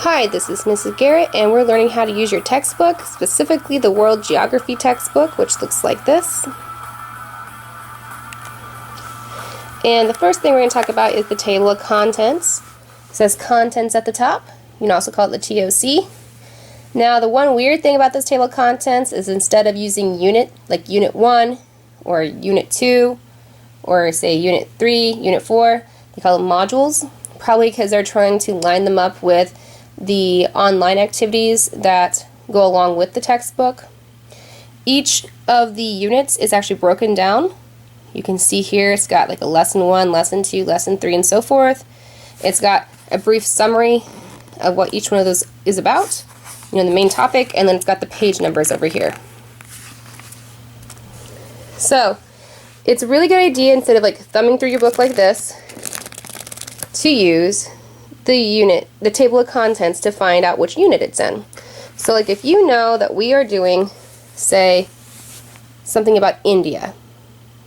Hi, this is Mrs. Garrett, and we're learning how to use your textbook, specifically the World Geography textbook, which looks like this. And the first thing we're going to talk about is the table of contents. It says contents at the top. You can also call it the TOC. Now, the one weird thing about this table of contents is instead of using unit, like Unit 1 or Unit 2, or say Unit 3, Unit 4, they call them modules, probably because they're trying to line them up with the online activities that go along with the textbook. Each of the units is actually broken down. You can see here it's got like a lesson 1, lesson 2, lesson 3, and so forth. It's got a brief summary of what each one of those is about, the main topic, and then it's got the page numbers over here. So it's a really good idea, instead of like thumbing through your book like this, to use the table of contents to find out which unit it's in. So like if you know that we are doing, say, something about India,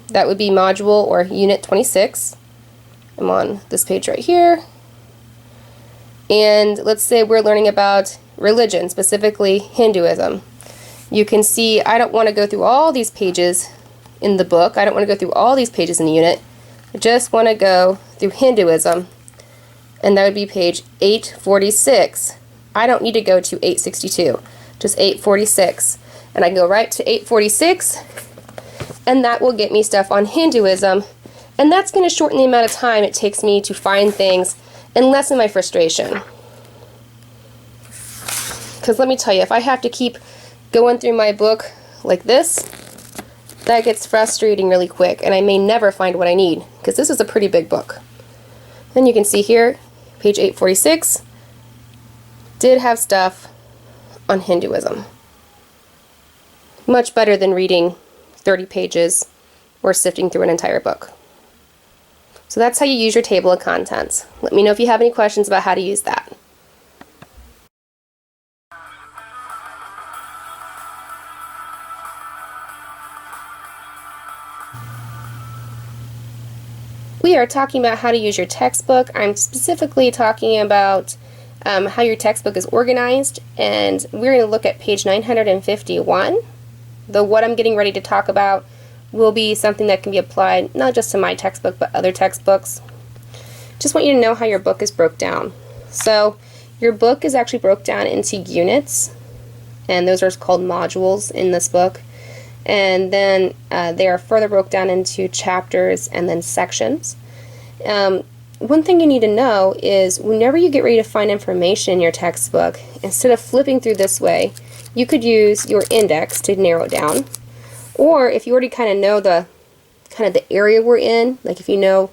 that would be module or unit 26. I'm on this page right here. And let's say we're learning about religion, specifically Hinduism. You can see I don't want to go through all these pages in the book. I don't want to go through all these pages in the unit. I just want to go through Hinduism. And that would be page 846. I don't need to go to 862, just 846. And I can go right to 846, and that will get me stuff on Hinduism. And that's going to shorten the amount of time it takes me to find things and lessen my frustration. Because let me tell you, if I have to keep going through my book like this, that gets frustrating really quick, and I may never find what I need, because this is a pretty big book. Then you can see here, page 846 did have stuff on Hinduism. Much better than reading 30 pages or sifting through an entire book. So that's how you use your table of contents. Let me know if you have any questions about how to use that. We are talking about how to use your textbook. I'm specifically talking about how your textbook is organized, and we're going to look at page 951. What I'm getting ready to talk about will be something that can be applied not just to my textbook but other textbooks. Just want you to know how your book is broke down. So your book is actually broke down into units, and those are called modules in this book. And then they are further broke down into chapters and then sections. One thing you need to know is whenever you get ready to find information in your textbook, instead of flipping through this way, you could use your index to narrow it down. Or if you already kind of know the area we're in, like if you know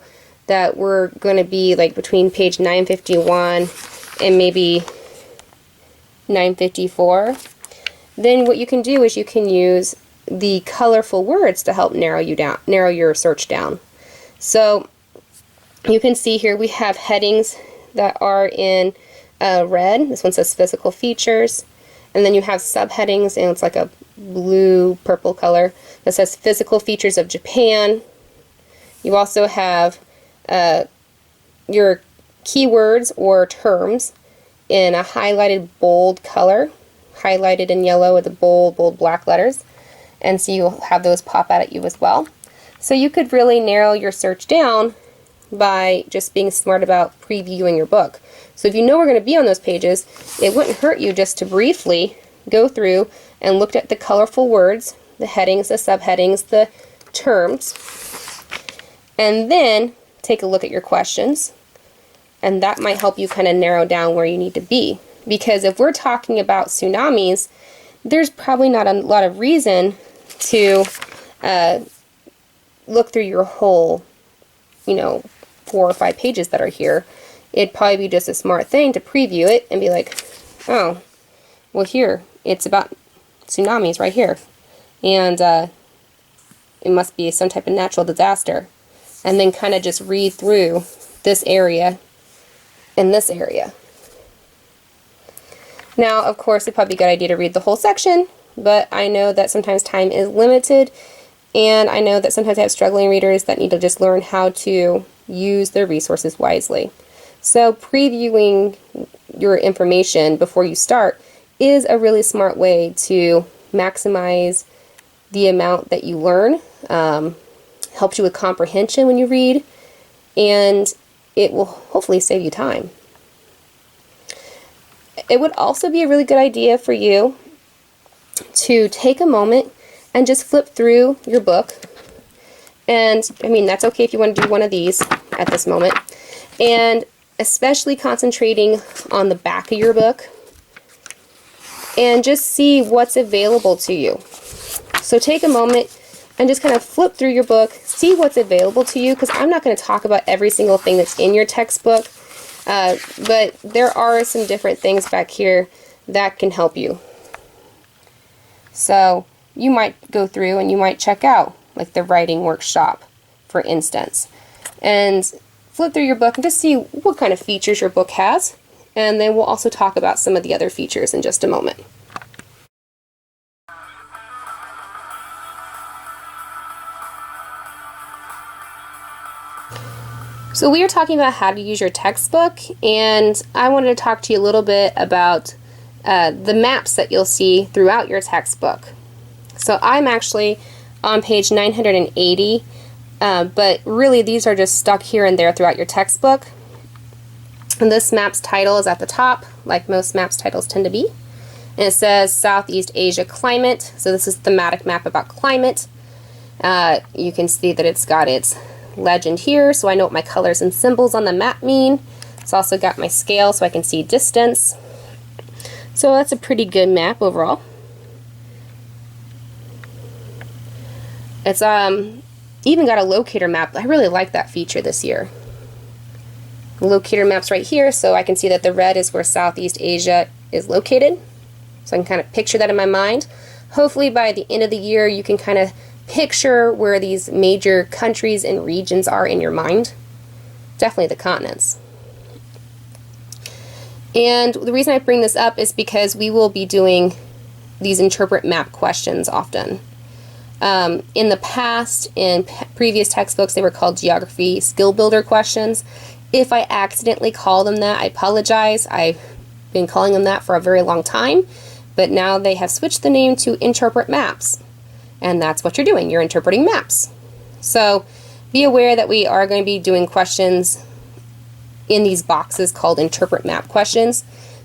that we're going to be like between page 951 and maybe 954, then what you can do is you can use the colorful words to help narrow your search down. So you can see here we have headings that are in red. This one says physical features, and then you have subheadings, and it's like a blue purple color that says physical features of Japan. You also have your keywords or terms in a highlighted bold color, highlighted in yellow with the bold black letters. And so you'll have those pop out at you as well. So you could really narrow your search down by just being smart about previewing your book. So if you know we're going to be on those pages, it wouldn't hurt you just to briefly go through and look at the colorful words, the headings, the subheadings, the terms, and then take a look at your questions. And that might help you kind of narrow down where you need to be. Because if we're talking about tsunamis, there's probably not a lot of reason to look through your whole, 4 or 5 pages that are here. It'd probably be just a smart thing to preview it and be like, oh, well here, it's about tsunamis right here. And it must be some type of natural disaster. And then kind of just read through this area and this area. Now, of course, it'd probably be a good idea to read the whole section, but I know that sometimes time is limited, and I know that sometimes I have struggling readers that need to just learn how to use their resources wisely. So previewing your information before you start is a really smart way to maximize the amount that you learn. Helps you with comprehension when you read, and it will hopefully save you time. It would also be a really good idea for you to take a moment and just flip through your book. And I mean, that's okay if you want to do one of these at this moment. And especially concentrating on the back of your book and just see what's available to you. So take a moment and just kind of flip through your book, see what's available to you, because I'm not going to talk about every single thing that's in your textbook, but there are some different things back here that can help you. So you might go through and you might check out like the writing workshop, for instance, and flip through your book and just see what kind of features your book has, and then we'll also talk about some of the other features in just a moment. So we are talking about how to use your textbook, and I wanted to talk to you a little bit about the maps that you'll see throughout your textbook. So I'm actually on page 980, but really these are just stuck here and there throughout your textbook. And this map's title is at the top, like most maps titles tend to be. And it says Southeast Asia Climate, so this is a thematic map about climate. You can see that it's got its legend here, so I know what my colors and symbols on the map mean. It's also got my scale so I can see distance. So that's a pretty good map overall. It's even got a locator map. I really like that feature this year. The locator map's right here, so I can see that the red is where Southeast Asia is located. So I can kind of picture that in my mind. Hopefully by the end of the year you can kind of picture where these major countries and regions are in your mind. Definitely the continents. And the reason I bring this up is because we will be doing these interpret map questions often. In the past, in previous textbooks, they were called geography skill builder questions. If I accidentally call them that, I apologize. I've been calling them that for a very long time, but now they have switched the name to interpret maps. And that's what you're doing. You're interpreting maps. So be aware that we are going to be doing questions in these boxes called interpret map questions.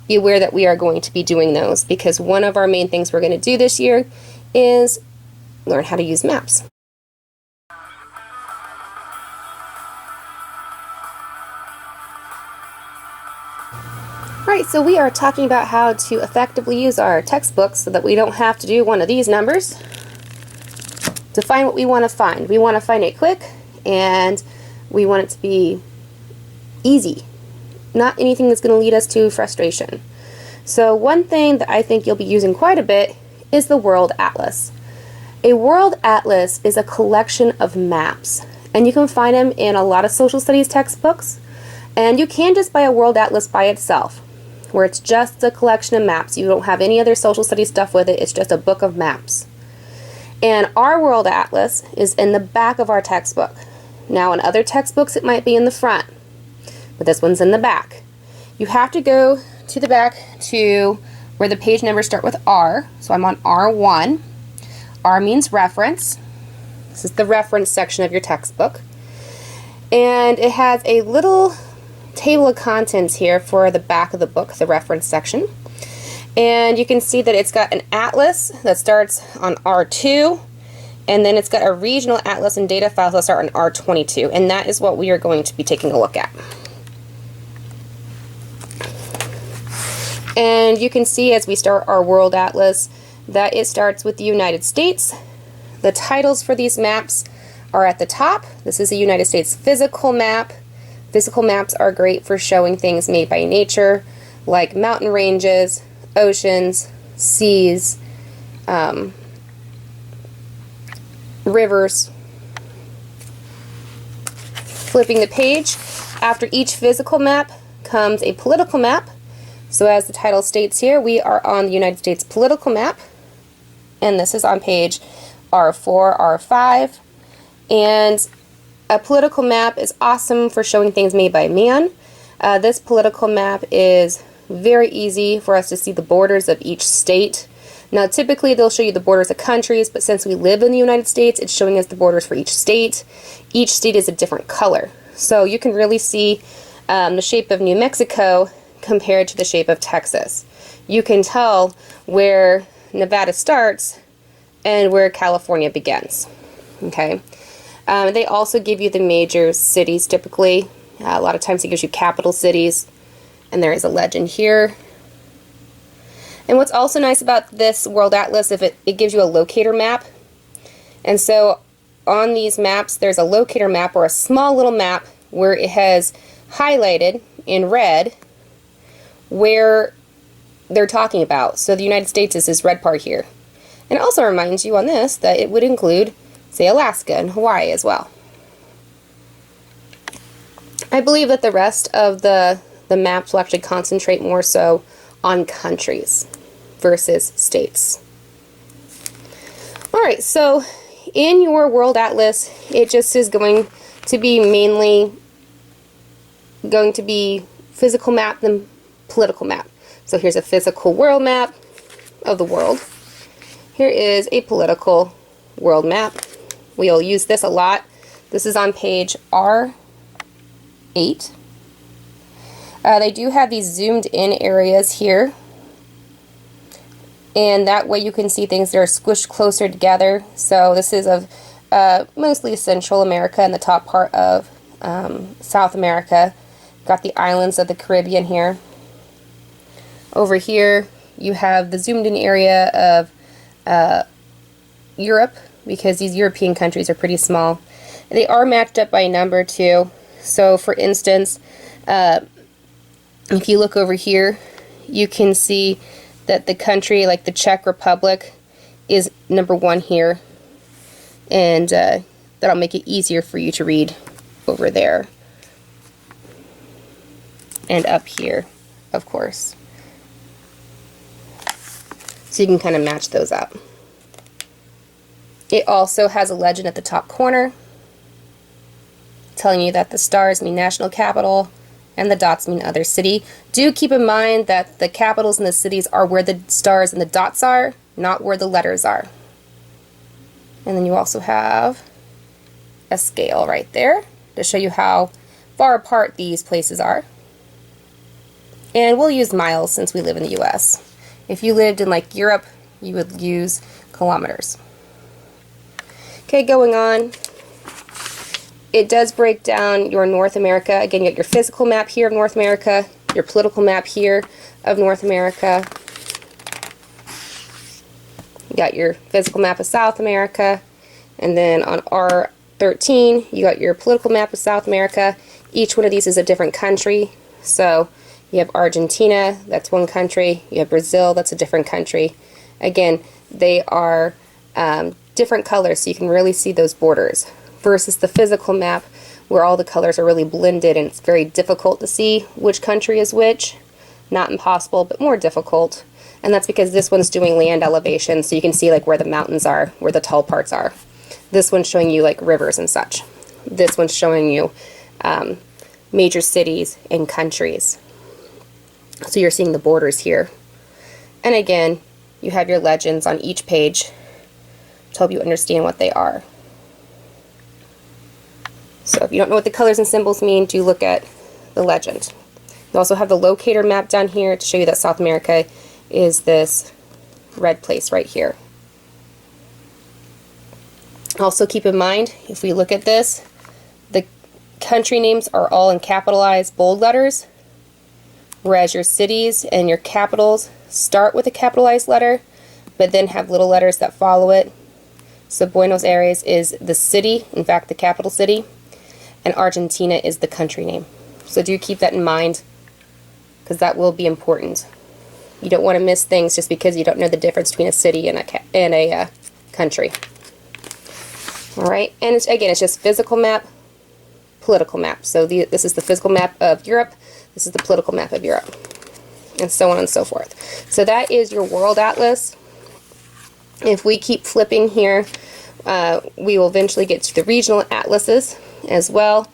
Be aware that we are going to be doing those because one of our main things we're going to do this year is learn how to use maps. Alright, so we are talking about how to effectively use our textbooks so that we don't have to do one of these numbers to find what we want to find. We want to find it quick and we want it to be easy, not anything that's going to lead us to frustration. So one thing that I think you'll be using quite a bit is the World Atlas. A World Atlas is a collection of maps, and you can find them in a lot of social studies textbooks, and you can just buy a World Atlas by itself, where it's just a collection of maps. You don't have any other social studies stuff with it, it's just a book of maps. And our World Atlas is in the back of our textbook. Now in other textbooks it might be in the front, but this one's in the back. You have to go to the back to where the page numbers start with R, so I'm on R1. R means reference. This is the reference section of your textbook. And it has a little table of contents here for the back of the book, the reference section. And you can see that it's got an atlas that starts on R2, and then it's got a regional atlas and data files that start on R22, and that is what we are going to be taking a look at. And you can see as we start our World Atlas that it starts with the United States. The titles for these maps are at the top. This is a United States physical map. Physical maps are great for showing things made by nature, like mountain ranges, oceans, seas, rivers. Flipping the page, after each physical map comes a political map. So as the title states here, we are on the United States political map, and this is on page R4, R5. And a political map is awesome for showing things made by man, This political map is very easy for us to see the borders of each state. Now typically they'll show you the borders of countries, but since we live in the United States, it's showing us the borders for each state. Each state is a different color. So you can really see the shape of New Mexico compared to the shape of Texas. You can tell where Nevada starts and where California begins. Okay. They also give you the major cities typically. A lot of times it gives you capital cities, and there is a legend here. And what's also nice about this World Atlas, if it gives you a locator map. And so on these maps, there's a locator map or a small little map where it has highlighted in red where they're talking about. So the United States is this red part here. And it also reminds you on this that it would include, say, Alaska and Hawaii as well. I believe that the rest of the maps will actually concentrate more so on countries versus states. Alright, so in your World Atlas, it just is going to be mainly going to be physical map than political map. So here's a physical world map of the world. Here is a political world map. We'll use this a lot. This is on page R8. They do have these zoomed in areas here, and that way you can see things that are squished closer together. So this is of mostly Central America and the top part of South America. Got the islands of the Caribbean here. Over here you have the zoomed in area of Europe, because these European countries are pretty small. They are matched up by number too. So for instance, if you look over here, you can see that the country like the Czech Republic is number 1 here, and that'll make it easier for you to read over there and up here, of course. So you can kind of match those up. It also has a legend at the top corner telling you that the stars mean national capital and the dots mean other city. Do keep in mind that the capitals and the cities are where the stars and the dots are, not where the letters are. And then you also have a scale right there to show you how far apart these places are. And we'll use miles since we live in the US. If you lived in like Europe, you would use kilometers. Okay, going on. It does break down your North America. Again, you got your physical map here of North America, your political map here of North America. You got your physical map of South America, and then on R13, you got your political map of South America. Each one of these is a different country. So you have Argentina, that's one country. You have Brazil, that's a different country. Again, they are different colors, so you can really see those borders, versus the physical map where all the colors are really blended and it's very difficult to see which country is which. Not impossible, but more difficult. And that's because this one's doing land elevation, so you can see like where the mountains are, where the tall parts are. This one's showing you like rivers and such. This one's showing you major cities and countries. So you're seeing the borders here. And again, you have your legends on each page to help you understand what they are. So if you don't know what the colors and symbols mean, do look at the legend. You also have the locator map down here to show you that South America is this red place right here. Also keep in mind, if we look at this, the country names are all in capitalized bold letters, whereas your cities and your capitals start with a capitalized letter, but then have little letters that follow it. So Buenos Aires is the city, in fact the capital city, and Argentina is the country name. So do keep that in mind, because that will be important. You don't want to miss things just because you don't know the difference between a city and a country. Alright, and again, it's just physical map, political map. So this is the physical map of Europe, this is the political map of Europe, and so on and so forth. So that is your World Atlas. If we keep flipping here, we will eventually get to the regional atlases as well.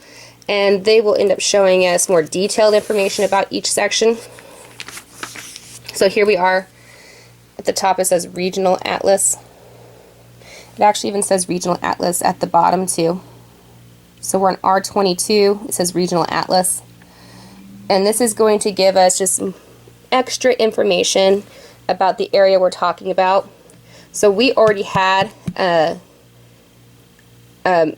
and they will end up showing us more detailed information about each section. So here we are. At the top it says Regional Atlas. It actually even says Regional Atlas at the bottom too. So we're on R22, it says Regional Atlas. And this is going to give us just some extra information about the area we're talking about. So we already had a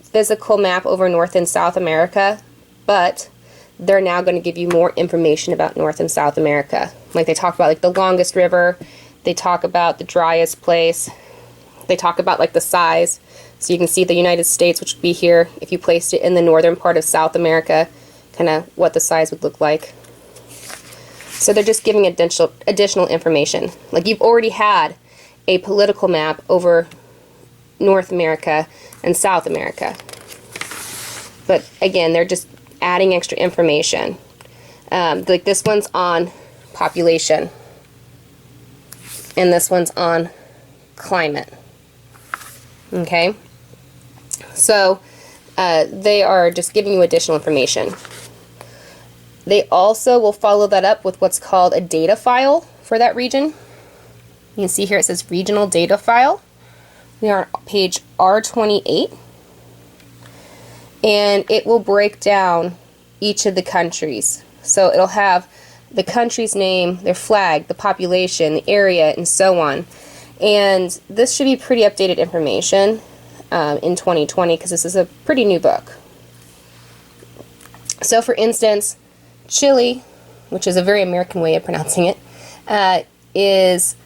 physical map over North and South America, but they're now going to give you more information about North and South America. Like they talk about like the longest river, they talk about the driest place, they talk about like the size. So you can see the United States, which would be here, if you placed it in the northern part of South America, kind of what the size would look like. So they're just giving additional information. Like you've already had a political map over North America and South America. But again, they're just adding extra information. Like this one's on population, and this one's on climate. Okay? So they are just giving you additional information. They also will follow that up with what's called a data file for that region. You can see here it says Regional Data File. We are on page R28. And it will break down each of the countries. So it'll have the country's name, their flag, the population, the area, and so on. And this should be pretty updated information in 2020 because this is a pretty new book. So for instance, Chile, which is a very American way of pronouncing it, is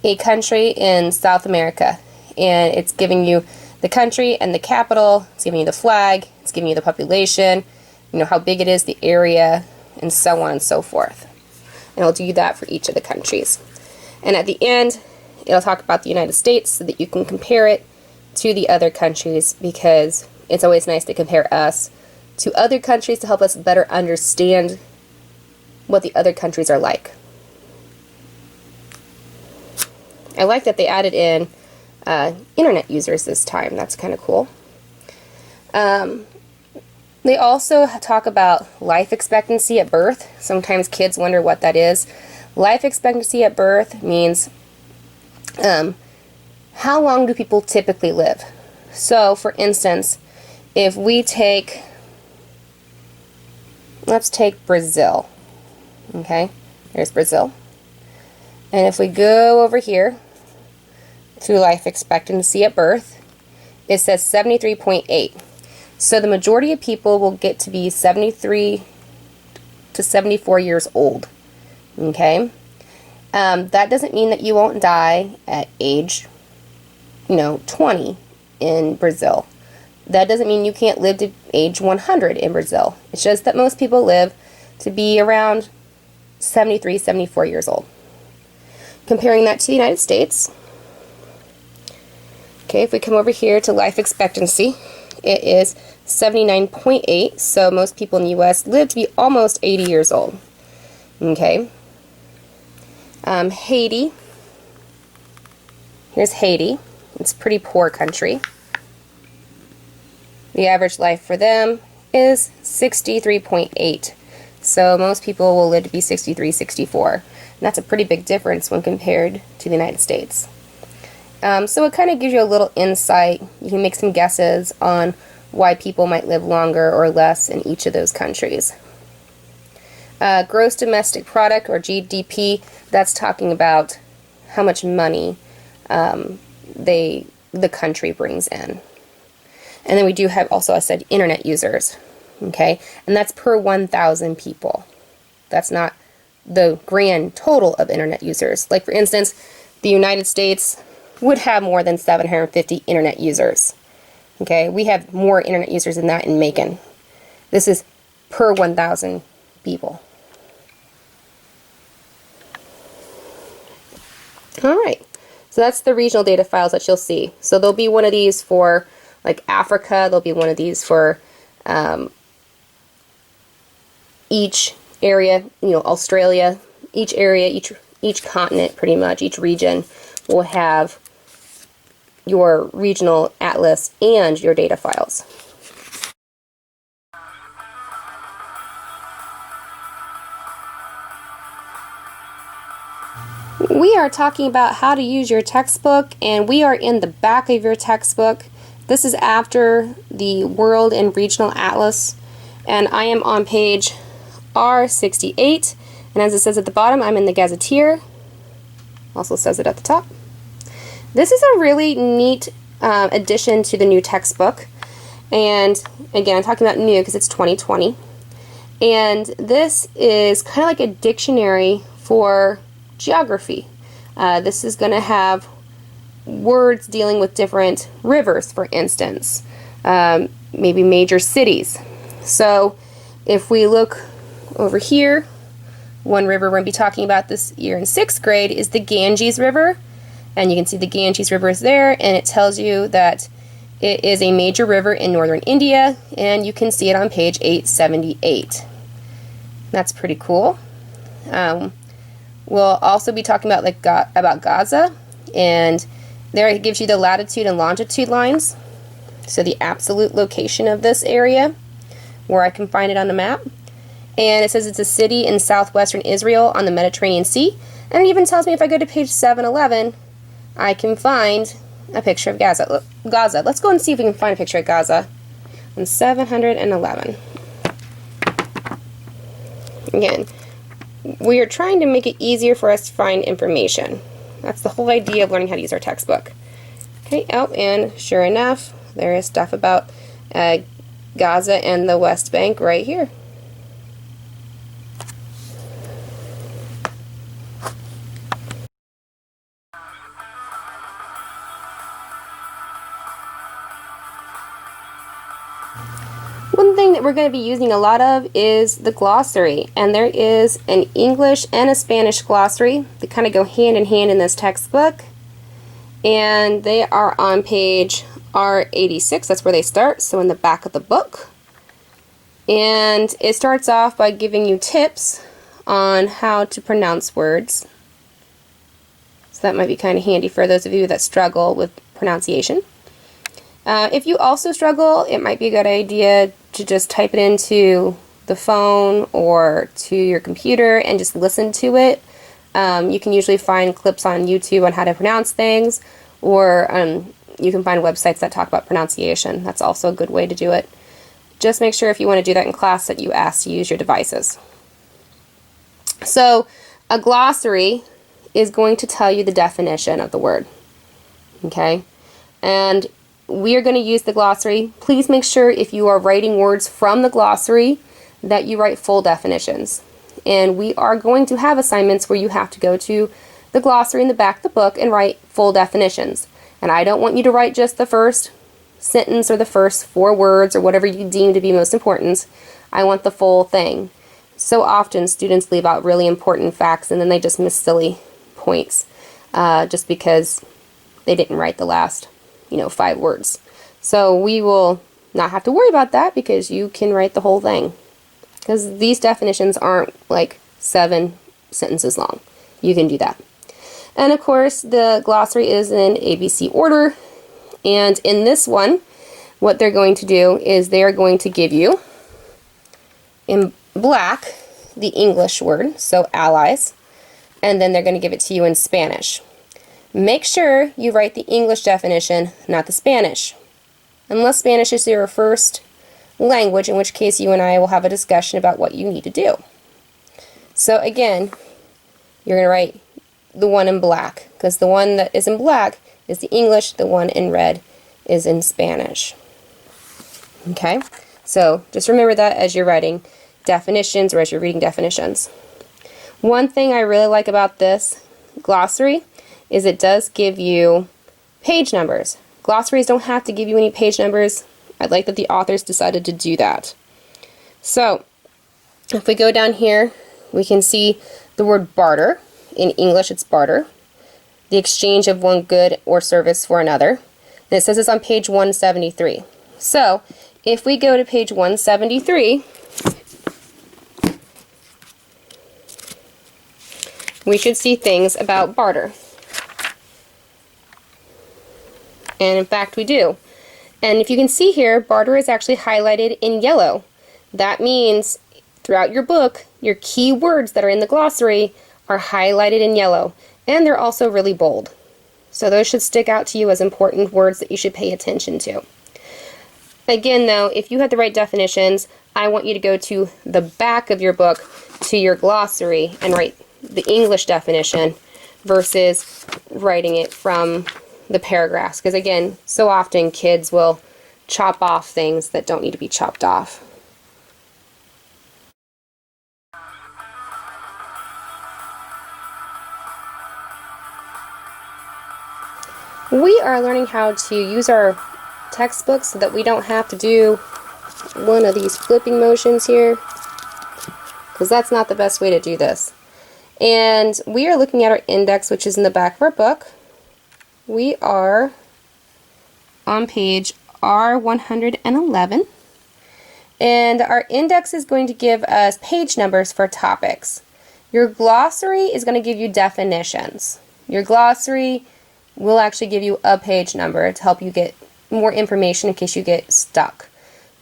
a country in South America. And it's giving you the country and the capital, it's giving you the flag, it's giving you the population, you know, how big it is, the area, and so on and so forth. And it'll do that for each of the countries. And at the end, it'll talk about the United States so that you can compare it to the other countries, because it's always nice to compare us to other countries to help us better understand what the other countries are like. I like that they added in internet users this time. That's kind of cool. They also talk about life expectancy at birth. Sometimes kids wonder what that is. Life expectancy at birth means how long do people typically live? So, for instance, if we take, let's take Brazil. Okay, there's Brazil. And if we go over here to life expectancy at birth, it says 73.8. So the majority of people will get to be 73 to 74 years old. Okay? That doesn't mean that you won't die at age, 20 in Brazil. That doesn't mean you can't live to age 100 in Brazil. It's just that most people live to be around 73, 74 years old. Comparing that to the United States, okay, if we come over here to life expectancy, it is 79.8, so most people in the U.S. live to be almost 80 years old. Okay. Haiti. Here's Haiti. It's a pretty poor country. The average life for them is 63.8. So most people will live to be 63, 64. And that's a pretty big difference when compared to the United States. So it kind of gives you a little insight. You can make some guesses on why people might live longer or less in each of those countries. Gross domestic product, or GDP, that's talking about how much money the country brings in. And then we do have also, I said, internet users. Okay, and that's per 1,000 people. That's not the grand total of internet users. Like for instance, the United States would have more than 750 internet users. Okay, we have more internet users than that in Macon. This is per 1,000 people. Alright, so that's the regional data files that you'll see. So there'll be one of these for like Africa, there'll be one of these for each area, Australia, each area, each continent pretty much, each region will have your regional atlas and your data files. We are talking about how to use your textbook, and we are in the back of your textbook. This is after the World and Regional Atlas, and I am on page R68, and as it says at the bottom, I'm in the Gazetteer. Also says it at the top. This is a really neat addition to the new textbook, and again, I'm talking about new because it's 2020, and this is kind of like a dictionary for geography. This is going to have words dealing with different rivers, for instance, maybe major cities. So if we look over here, one river we're going to be talking about this year in 6th grade is the Ganges River, and you can see the Ganges River is there, and it tells you that it is a major river in northern India, and you can see it on page 878. That's pretty cool. We'll also be talking about about Gaza, and there it gives you the latitude and longitude lines, so the absolute location of this area, where I can find it on the map. And it says it's a city in southwestern Israel on the Mediterranean Sea, and it even tells me if I go to page 711, I can find a picture of Gaza. Gaza. Let's go and see if we can find a picture of Gaza on 711. Again, we are trying to make it easier for us to find information. That's the whole idea of learning how to use our textbook. Okay, oh, and sure enough, there is stuff about Gaza and the West Bank right here. One thing that we're going to be using a lot of is the glossary, and there is an English and a Spanish glossary that kind of go hand in hand in this textbook, and they are on page R86. That's where they start, so in the back of the book. And it starts off by giving you tips on how to pronounce words, so that might be kind of handy for those of you that struggle with pronunciation. If you also struggle, it might be a good idea to just type it into the phone or to your computer and just listen to it. You can usually find clips on YouTube on how to pronounce things, or you can find websites that talk about pronunciation. That's also a good way to do it. Just make sure if you want to do that in class that you ask to use your devices. So a glossary is going to tell you the definition of the word. Okay? And we are going to use the glossary. Please make sure if you are writing words from the glossary that you write full definitions. And we are going to have assignments where you have to go to the glossary in the back of the book and write full definitions. And I don't want you to write just the first sentence or the first 4 words or whatever you deem to be most important. I want the full thing. So often students leave out really important facts and then they just miss silly points just because they didn't write the last 5 words. So we will not have to worry about that because you can write the whole thing. Because these definitions aren't like 7 sentences long. You can do that. And of course, the glossary is in ABC order. And in this one, what they're going to do is they're going to give you in black the English word, so allies, and then they're going to give it to you in Spanish. Make sure you write the English definition, not the Spanish. Unless Spanish is your first language, in which case you and I will have a discussion about what you need to do. So again, you're going to write the one in black, because the one that is in black is the English, the one in red is in Spanish. Okay? So just remember that as you're writing definitions or as you're reading definitions. One thing I really like about this glossary is it does give you page numbers. Glossaries don't have to give you any page numbers. I like that the authors decided to do that. So, if we go down here, we can see the word barter. In English, it's barter. The exchange of one good or service for another. And it says it's on page 173. So, if we go to page 173, we should see things about barter. And in fact, we do. And if you can see here, barter is actually highlighted in yellow. That means throughout your book, your key words that are in the glossary are highlighted in yellow. And they're also really bold. So those should stick out to you as important words that you should pay attention to. Again, though, if you had the right definitions, I want you to go to the back of your book to your glossary and write the English definition versus writing it from the paragraphs. Because again, so often kids will chop off things that don't need to be chopped off. We are learning how to use our textbooks so that we don't have to do one of these flipping motions here, because that's not the best way to do this. And we are looking at our index, which is in the back of our book. We are on page R111, and our index is going to give us page numbers for topics. Your glossary is going to give you definitions. Your glossary will actually give you a page number to help you get more information in case you get stuck.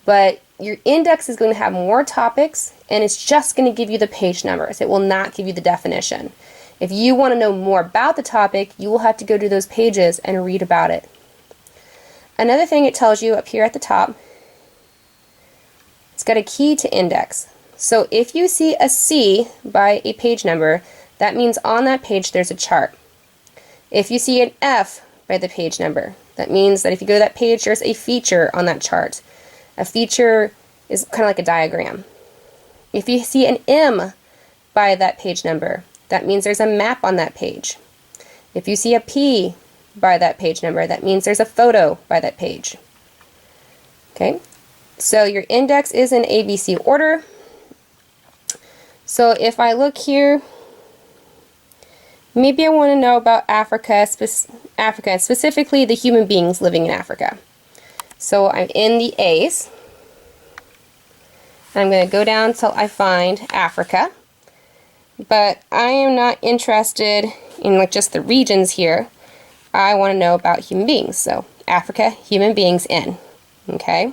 But your index is going to have more topics, and it's just going to give you the page numbers. It will not give you the definition. If you want to know more about the topic, you will have to go to those pages and read about it. Another thing it tells you up here at the top, it's got a key to index. So if you see a C by a page number, that means on that page there's a chart. If you see an F by the page number, that means that if you go to that page, there's a feature on that chart. A feature is kind of like a diagram. If you see an M by that page number, that means there's a map on that page. If you see a P by that page number, that means there's a photo by that page. Okay, so your index is in ABC order. So if I look here, maybe I want to know about Africa, specifically the human beings living in Africa. So I'm in the A's. I'm going to go down till I find Africa. But I am not interested in like just the regions here. I want to know about human beings. So Africa, human beings in. Okay.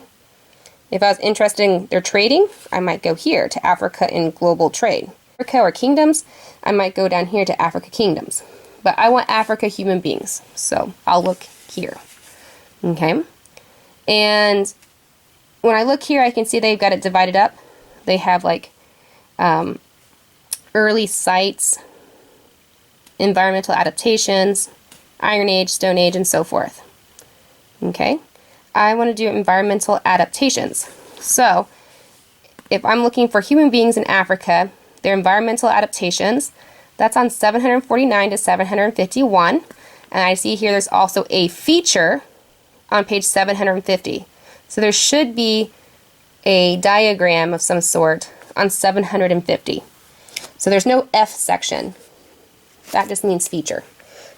If I was interested in their trading, I might go here to Africa in global trade. Africa or kingdoms, I might go down here to Africa kingdoms. But I want Africa human beings, so I'll look here. Okay? And when I look here, I can see they've got it divided up. They have like early sites, environmental adaptations, Iron Age, Stone Age, and so forth. Okay? I want to do environmental adaptations. So, if I'm looking for human beings in Africa, their environmental adaptations, that's on 749 to 751. And I see here there's also a feature on page 750. So there should be a diagram of some sort on 750. So there's no F section. That just means feature.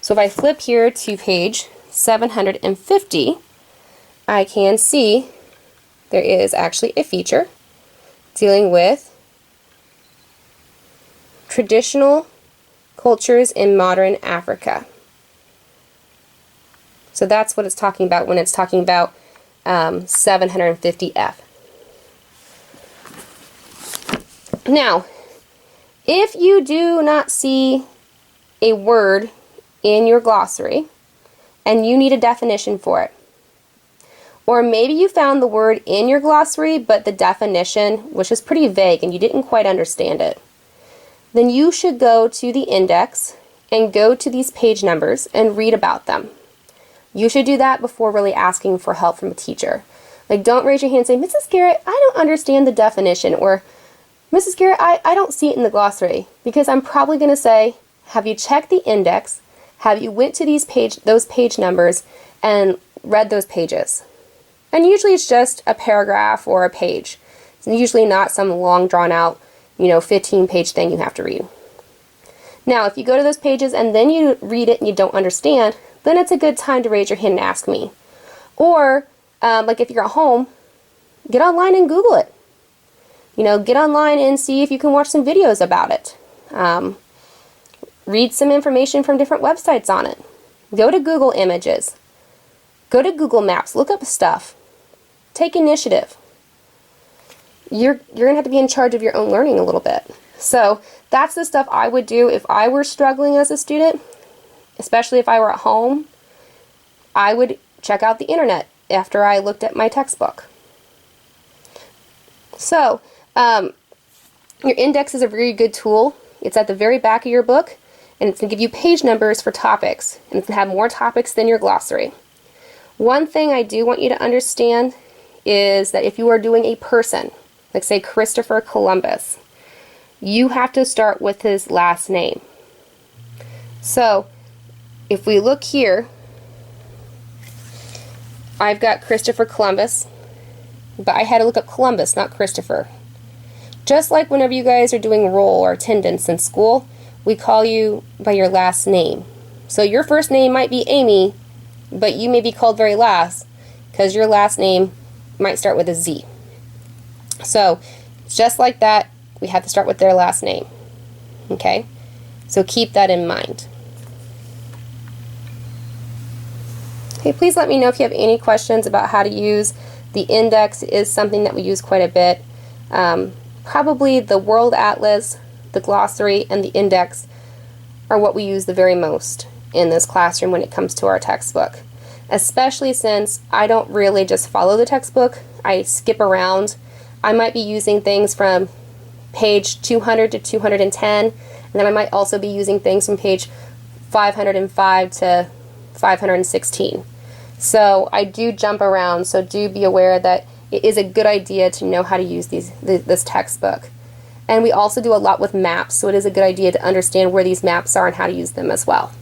So if I flip here to page 750, I can see there is actually a feature dealing with traditional cultures in modern Africa. So that's what it's talking about when it's talking about 750F. Now, if you do not see a word in your glossary and you need a definition for it, or maybe you found the word in your glossary but the definition was just pretty vague and you didn't quite understand it, then you should go to the index and go to these page numbers and read about them. You should do that before really asking for help from a teacher. Like, don't raise your hand and say, Mrs. Garrett, I don't understand the definition, or Mrs. Garrett, I don't see it in the glossary, because I'm probably going to say, have you checked the index? Have you went to those page numbers and read those pages? And usually it's just a paragraph or a page. It's usually not some long drawn out 15-page thing you have to read. Now, if you go to those pages and then you read it and you don't understand, then it's a good time to raise your hand and ask me. Or, like if you're at home, get online and Google it. Get online and see if you can watch some videos about it. Read some information from different websites on it. Go to Google Images. Go to Google Maps. Look up stuff. Take initiative. You're going to have to be in charge of your own learning a little bit. So that's the stuff I would do if I were struggling as a student. especially if I were at home, I would check out the internet after I looked at my textbook. So, your index is a very good tool. It's at the very back of your book, and it's going to give you page numbers for topics, and it's going to have more topics than your glossary. One thing I do want you to understand is that if you are doing a person, like say Christopher Columbus, you have to start with his last name. So, if we look here, I've got Christopher Columbus, but I had to look up Columbus, not Christopher. Just like whenever you guys are doing roll or attendance in school, we call you by your last name. So your first name might be Amy, but you may be called very last because your last name might start with a Z. So just like that, we have to start with their last name. Okay? So keep that in mind. Okay, please let me know if you have any questions about how to use the index. It is something that we use quite a bit. Probably the World Atlas, the glossary, and the index are what we use the very most in this classroom when it comes to our textbook. Especially since I don't really just follow the textbook, I skip around. I might be using things from page 200 to 210, and then I might also be using things from page 505 to 516. So I do jump around, so do be aware that it is a good idea to know how to use this textbook. And we also do a lot with maps, so it is a good idea to understand where these maps are and how to use them as well.